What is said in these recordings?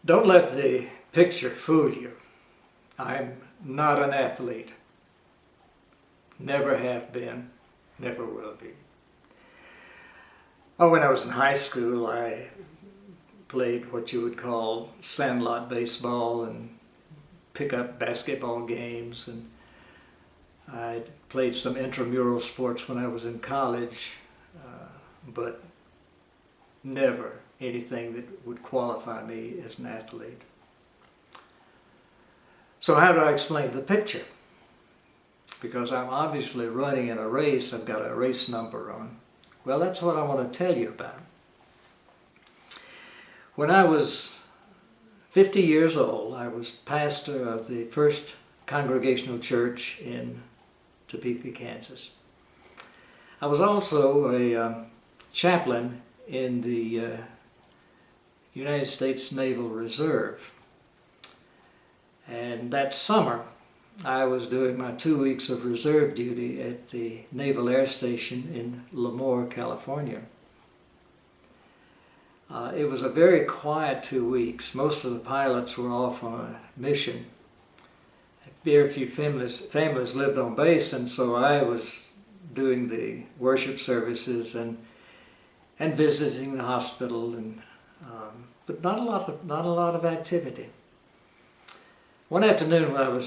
Don't let the picture fool you. I'm not an athlete. Never have been, never will be. Oh, when I was in high school, I played what you would call sandlot baseball and pick-up basketball games, and I played some intramural sports when I was in college, but never anything that would qualify me as an athlete. So how do I explain the picture? Because I'm obviously running in a race, I've got a race number on. Well, that's what I want to tell you about. When I was 50 years old, I was pastor of the First Congregational Church in Topeka, Kansas. I was also a chaplain in the United States Naval Reserve. And that summer, I was doing my 2 weeks of reserve duty at the Naval Air Station in Lemoore, California. It was a very quiet 2 weeks. Most of the pilots were off on a mission. Very few families lived on base, and so I was doing the worship services and visiting the hospital, but not a lot of activity. One afternoon when I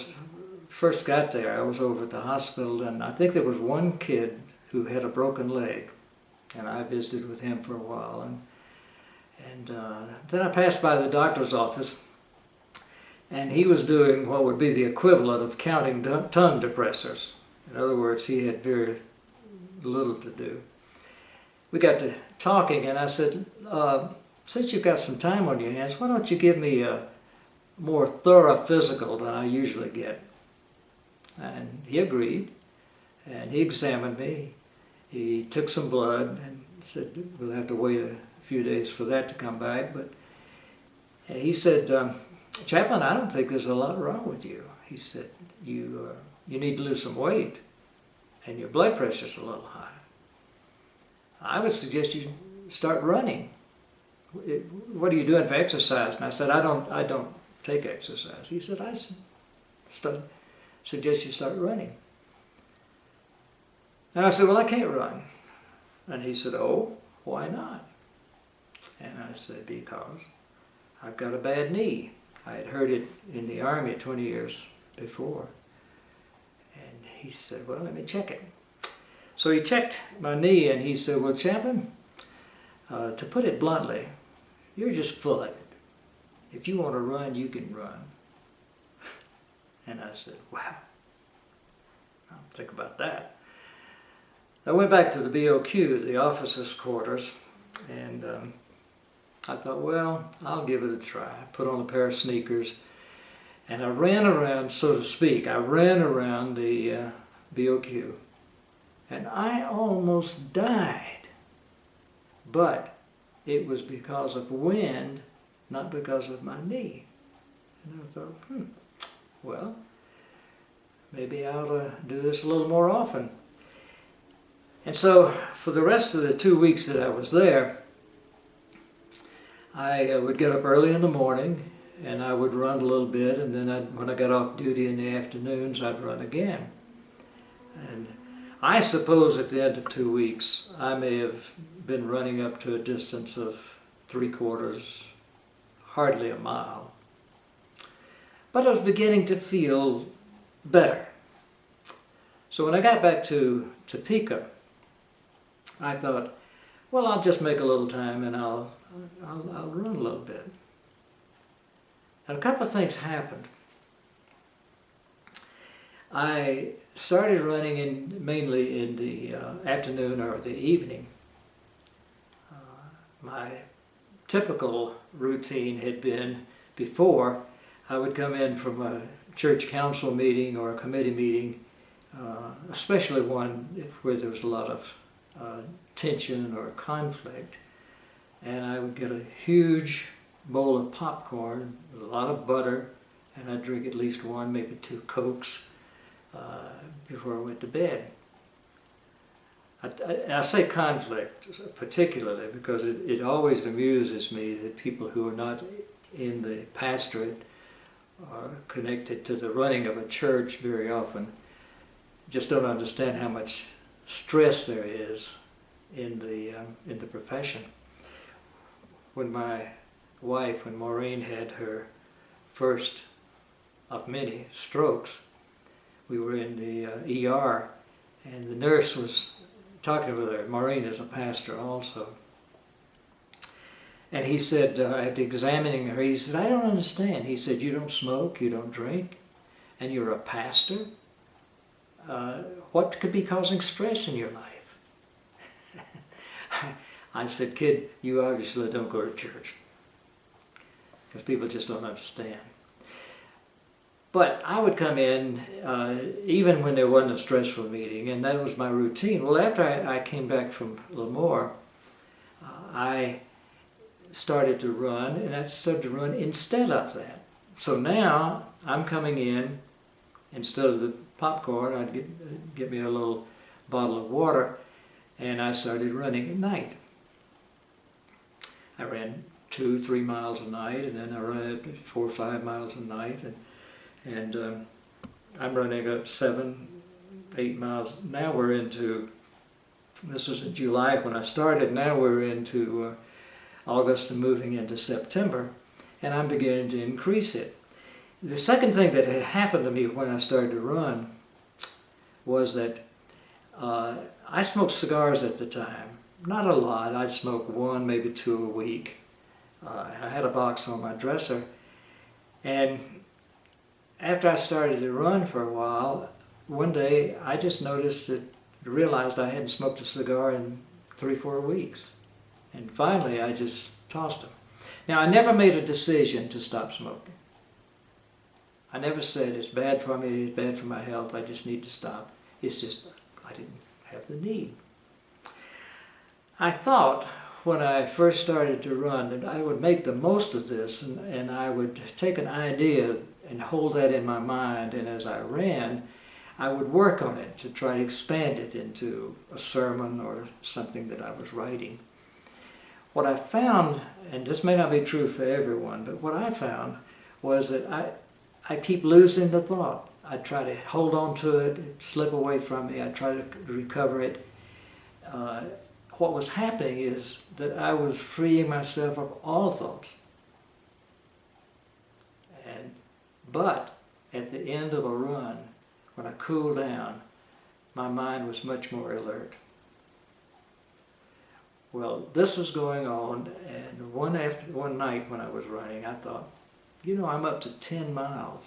first got there, I was over at the hospital, and I think there was one kid who had a broken leg, and I visited with him for a while. And then I passed by the doctor's office, and he was doing what would be the equivalent of counting tongue depressors. In other words, he had very little to do. We got to talking, and I said, since you've got some time on your hands, why don't you give me a more thorough physical than I usually get? And he agreed, and he examined me. He took some blood and said, we'll have to wait a few days for that to come back. But he said, Chaplain, I don't think there's a lot wrong with you. He said, you need to lose some weight, and your blood pressure's a little high. I would suggest you start running. What are you doing for exercise? And I said, I don't take exercise. He said, I suggest you start running. And I said, well, I can't run. And he said, oh, why not? And I said, because I've got a bad knee. I had hurt it in the Army 20 years before. And he said, well, let me check it. So he checked my knee, and he said, well, Chaplain, to put it bluntly, you're just full of it. If you want to run, you can run. And I said, wow, I'll think about that. I went back to the BOQ, the officers' quarters, and I thought, well, I'll give it a try. I put on a pair of sneakers, and I ran around, so to speak, I ran around the BOQ, and I almost died. But it was because of wind, not because of my knee. And I thought, well, maybe I ought to do this a little more often. And so for the rest of the 2 weeks that I was there, I would get up early in the morning, and I would run a little bit, and then when I got off duty in the afternoons, I'd run again. And I suppose at the end of 2 weeks, I may have been running up to a distance of 3/4, hardly a mile. But I was beginning to feel better. So when I got back to Topeka, I thought, well, I'll just make a little time and I'll run a little bit. And a couple of things happened. I started running mainly in the afternoon or the evening. My typical routine had been before I would come in from a church council meeting or a committee meeting, especially one where there was a lot of tension or conflict, and I would get a huge bowl of popcorn with a lot of butter, and I'd drink at least one, maybe 2 Cokes before I went to bed. I say conflict particularly because it always amuses me that people who are not in the pastorate or connected to the running of a church very often just don't understand how much stress there is in the profession. When my wife, when Maureen had her first of many strokes, we were in the ER, and the nurse was talking with her. Maureen is a pastor also. And he said, after examining her, he said, I don't understand. He said, you don't smoke, you don't drink, and you're a pastor? What could be causing stress in your life? I said, kid, you obviously don't go to church, because people just don't understand. But I would come in, even when there wasn't a stressful meeting, and that was my routine. Well, after I came back from Lemoore, I started to run, and I started to run instead of that. So now I'm coming in, instead of the popcorn, I'd get me a little bottle of water, and I started running at night. I ran 2-3 miles a night, and then I ran 4 or 5 miles a night, and I'm running up 7-8 miles. Now we're into, this was in July when I started, now we're into August and moving into September, and I'm beginning to increase it. The second thing that had happened to me when I started to run was that I smoked cigars at the time. Not a lot. I'd smoke 1, maybe 2 a week. I had a box on my dresser, and after I started to run for a while, one day I just realized I hadn't smoked a cigar in 3-4 weeks. And finally I just tossed them. Now, I never made a decision to stop smoking. I never said it's bad for me, it's bad for my health, I just need to stop. It's just I didn't have the need. I thought when I first started to run that I would make the most of this, and I would take an idea and hold that in my mind, and as I ran, I would work on it to try to expand it into a sermon or something that I was writing. What I found, and this may not be true for everyone, but what I found was that I keep losing the thought. I try to hold on to it, it slip away from me, I try to recover it. What was happening is that I was freeing myself of all thoughts. But at the end of a run, when I cooled down, my mind was much more alert. Well, this was going on, and one night when I was running, I thought, you know, I'm up to 10 miles.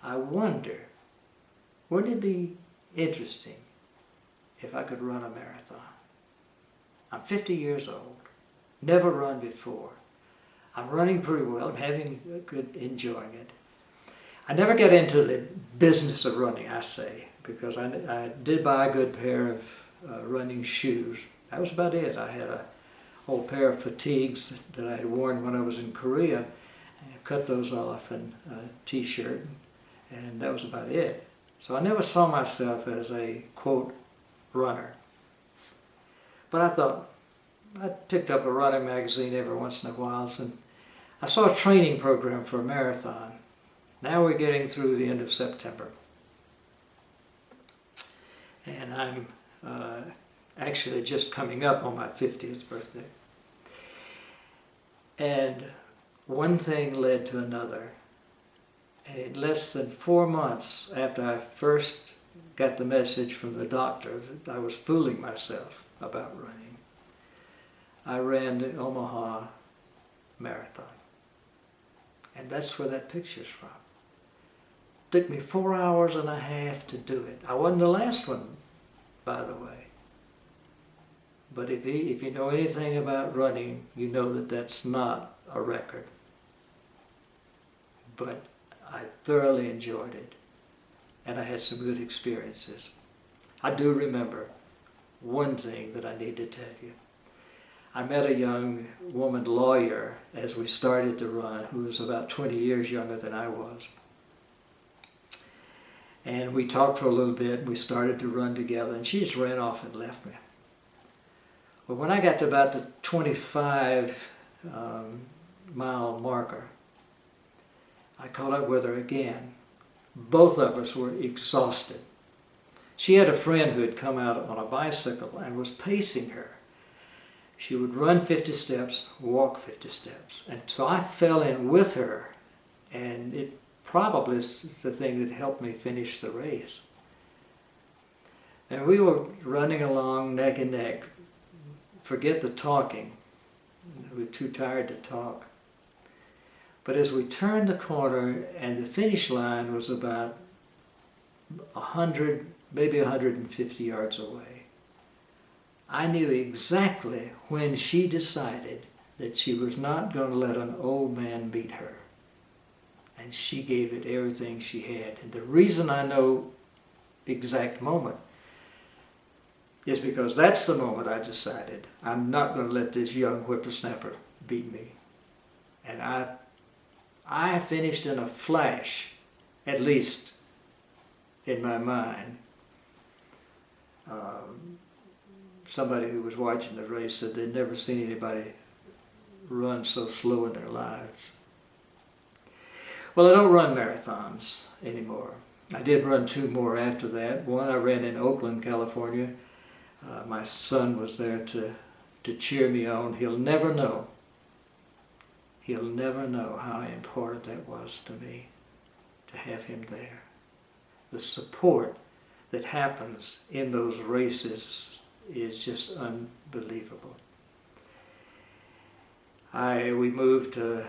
I wonder, wouldn't it be interesting if I could run a marathon? I'm 50 years old, never run before. I'm running pretty well, I'm enjoying it. I never got into the business of running, I say, because I did buy a good pair of running shoes. That was about it. I had a whole pair of fatigues that I had worn when I was in Korea. I cut those off in a t-shirt, and that was about it. So I never saw myself as a, quote, runner. But I thought, I picked up a running magazine every once in a while, and I saw a training program for a marathon. Now we're getting through the end of September. And I'm actually just coming up on my 50th birthday. And one thing led to another. And in less than 4 months after I first got the message from the doctor that I was fooling myself about running, I ran the Omaha Marathon. And that's where that picture's from. It took me 4 hours and a half to do it. I wasn't the last one, by the way. But if you know anything about running, you know that that's not a record. But I thoroughly enjoyed it, and I had some good experiences. I do remember one thing that I need to tell you. I met a young woman lawyer as we started to run, who was about 20 years younger than I was. And we talked for a little bit, and we started to run together, and she just ran off and left me. Well, when I got to about the 25 mile marker. I caught up with her again. Both of us were exhausted. She had a friend who had come out on a bicycle and was pacing her. She would run 50 steps, walk 50 steps. And so I fell in with her, and it probably is the thing that helped me finish the race. And we were running along neck and neck. Forget the talking. We were too tired to talk. But as we turned the corner and the finish line was about 100, maybe 150 yards away, I knew exactly when she decided that she was not going to let an old man beat her. And she gave it everything she had. And the reason I know the exact moment is because that's the moment I decided I'm not going to let this young whippersnapper beat me. And I finished in a flash, at least in my mind. Somebody who was watching the race said they'd never seen anybody run so slow in their lives. Well, I don't run marathons anymore. I did run 2 more after that. One I ran in Oakland, California. My son was there to cheer me on. He'll never know how important that was to me, to have him there. The support that happens in those races is just unbelievable. We moved to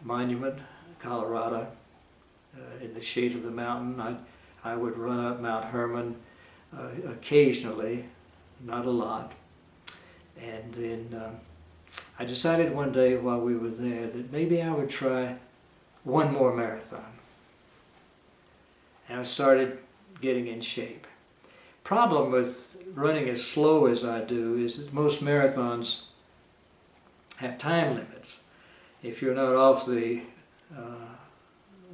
Monument, Colorado, in the shade of the mountain. I would run up Mount Herman occasionally, not a lot. And then I decided one day while we were there that maybe I would try one more marathon. And I started getting in shape. Problem with running as slow as I do is that most marathons have time limits. If you're not off the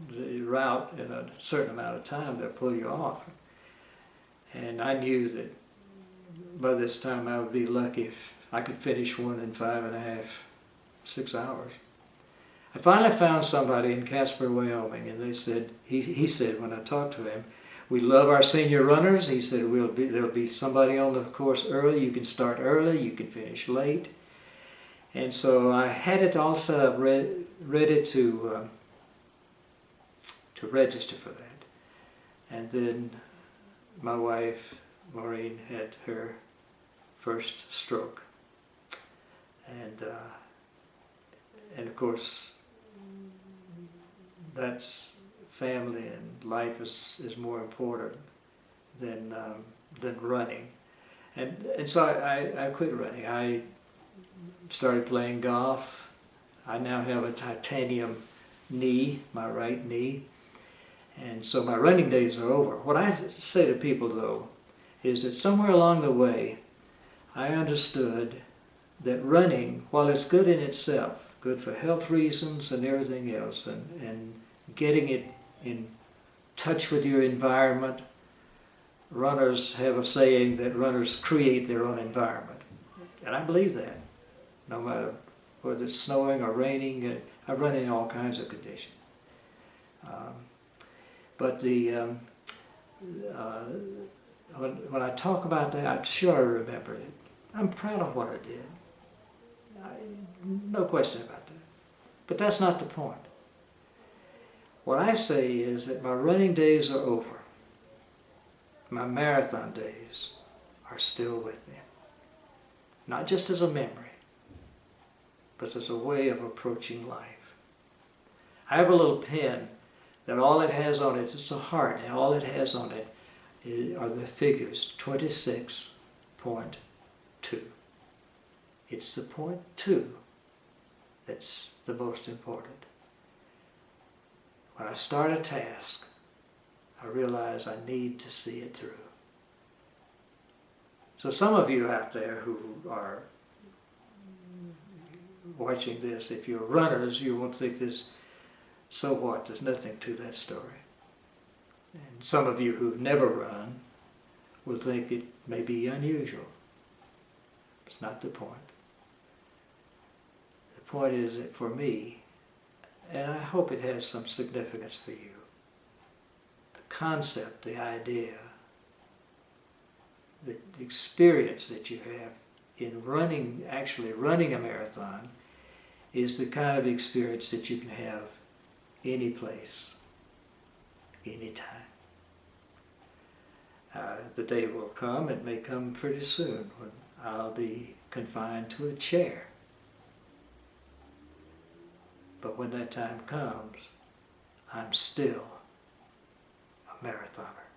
route in a certain amount of time, they'll pull you off. And I knew that by this time I would be lucky if I could finish one in 5.5, 6 hours. I finally found somebody in Casper, Wyoming, and they said, he said when I talked to him, "We love our senior runners." He said, "There'll be somebody on the course early. You can start early, you can finish late." And so I had it all set up, ready to register for that. And then my wife, Maureen, had her first stroke. And of course, that's family and life is more important than running. And so I quit running. I started playing golf. I now have a titanium knee, my right knee. And so my running days are over. What I say to people, though, is that somewhere along the way, I understood that running, while it's good in itself, good for health reasons and everything else, and getting it in touch with your environment, runners have a saying that runners create their own environment. And I believe that, no matter whether it's snowing or raining. I run in all kinds of conditions. But when I talk about that, I'm sure I remember it. I'm proud of what I did. No question about that. But that's not the point. What I say is that my running days are over. My marathon days are still with me. Not just as a memory, but as a way of approaching life. I have a little pen that all it has on it is a heart, and all it has on it are the figures 26.2. It's the point 2 that's the most important. When I start a task, I realize I need to see it through. So some of you out there who are watching this, if you're runners, you won't think this, so what, there's nothing to that story. And some of you who've never run will think it may be unusual. It's not the point. The point is that for me, and I hope it has some significance for you, the concept, the idea, the experience that you have in running, actually running a marathon, is the kind of experience that you can have any place, anytime. The day will come, it may come pretty soon, when I'll be confined to a chair. But when that time comes, I'm still a marathoner.